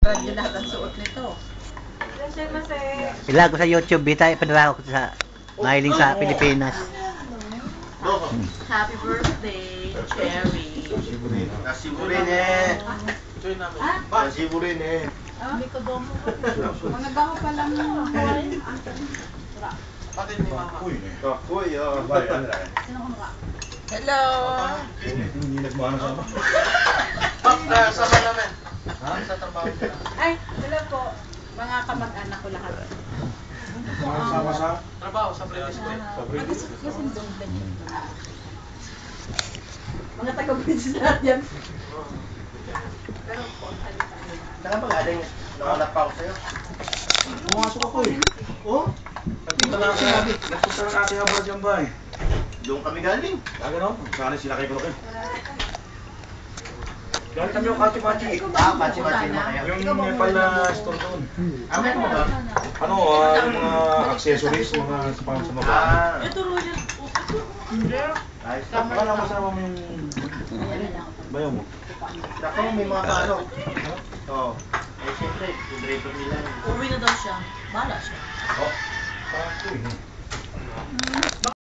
Radyo lahat ang suot nito. Ilago sa YouTube, bita ipadala ko sa mahiling sa Pilipinas. Happy birthday, Cherry. Nasiburin eh. Nasiburin eh. Hindi ko domo. Mga baho pa lang mo. Bakit ni mama? Kakuy ah. Hello. Hindi nagmahal sa ba? Sama namin. Sa trabaho nila. Ay, hello po. Mga kamag-anak ko lahat. Sama sa? Trabaho sa previous ko. Sa British? Mga taga-British lahat yan. Saan ba galing? Nakalap pa ako sa'yo. Pumasok ako eh. Oh? Nagpunta na ng ate Habra dyan ba eh? Doon kami galing. Gano'n? Saan sila kay Kurokin? Galing kami yung kachi-machi. Kachi-machi naman kayo. Yung Nepal na store doon. Meron mo ba? Ano, yung mga accessories, mga pang sa mga. Ito, Roger. Hindi. Ayos. Baka lang masama mo yung bayaw mo. Dapat mo may mga paano. Oo. Eh, siyempre, yung draper nila. Uwi na daw siya. Bala siya. Oh. Parang ko eh.